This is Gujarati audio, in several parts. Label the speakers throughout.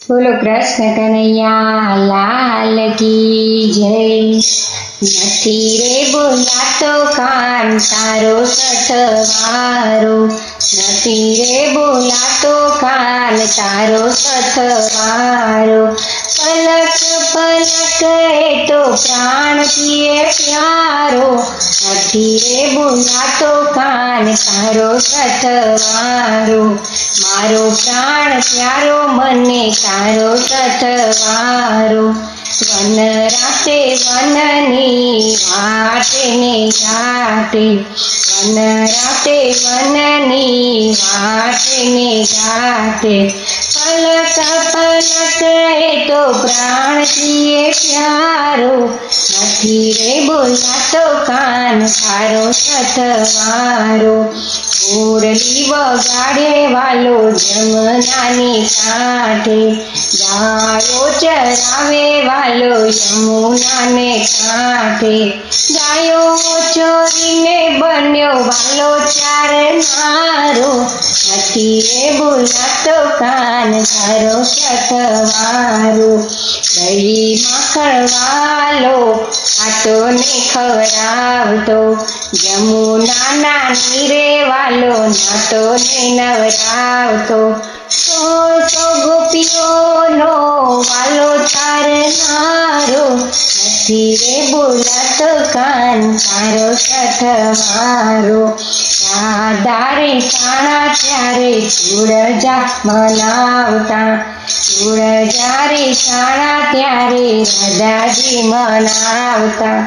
Speaker 1: બોલો કૃષ્ણ કનૈયા લાલ કી જય। નથી રે બોલાતો કાન તારો સથવારો, નથી રે બોલાતો કાન તારો સથવારો। પલક પલક એ તો પ્રાણ પીએ પ્યારો, નથી રે બોલાતો કાન તારો સથવારો। મારો પ્રાણ પ્યારો મને તારો સથવારો। વન રાતે વનની વાટે ને ઘાટે, વન રાતે વનની વાટે ને ઘાટે। પલક પલક એ તો પ્રાણ પીએ પ્યારો, નથી રે બોલાતો કાન તારો સથવારો। મુરલી વગાડે વાલો જમનાની કાંઠે, ગાયો ચરાવે વાલો યમુનાને કાંઠે। ગાયો ચોરીને બન્યો વાલો ચારનારો, નથી રે બોલાતો કાન તારો સથવારો। દહીં માખણ વાલો આટો ને ખવડાવતો, યમુનાના નીરે વાલો નાતો ને નવરાવતો। સો સો ગોપીઓનો વાલો ચારનારો, નથી રે બોલાતો કાન તારો સથવારો। રાધારે સાણા ત્યારે સૂરજા મનાવતા, સૂરજા રે સાણા ત્યારે રાધાજી મનાવતા।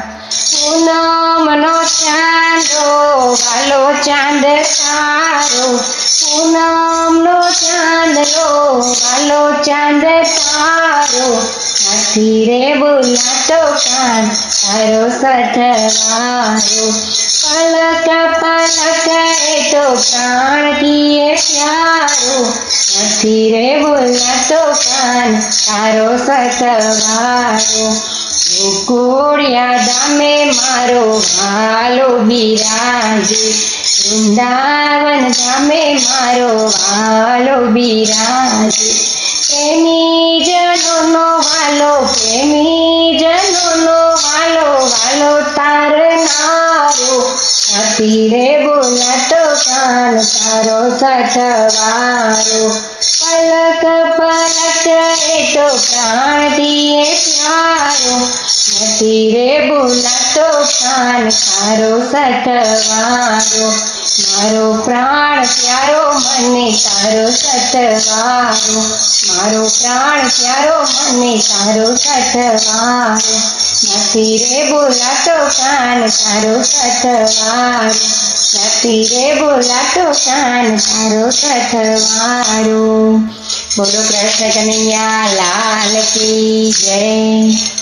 Speaker 1: પૂનમનો ચાંદો વાલો ચાંદ તારો, પૂનમનો ચાંદલો વાલો ચાંદ તારો, નથી રે બોલાતો કાન તારો સથવારો। પલક પલક એ તો પ્રાણ પીએ પ્યારો, નથી રે બોલાતો કાન તારો સથવારો। ગોકુળિયા ધામે મારો વાલો બિરાજે, વૃંદાવન ધામે મારો વાલો બિરાજે। પ્રેમી જનોનો વાલો, પ્રેમી જનોનો વાલો, વાલો તારનારો, નથી રે બોલાતો કાન તારો સથવારો। પલક પલક એ તો પ્રાણ પીએ પ્યારો, નથી રે બોલાતો કાન તારો સથવારો। મારો પ્રાણ પ્યારો મને તારો સથવારો, મારો પ્રાણ પ્યારો મને તારો સથવારો, નથી રે બોલાતો કાન તારો સથવારો, નથી રે બોલાતો કાન તારો સથવારો। બોલો કૃષ્ણ કનૈયા લાલ કી જય।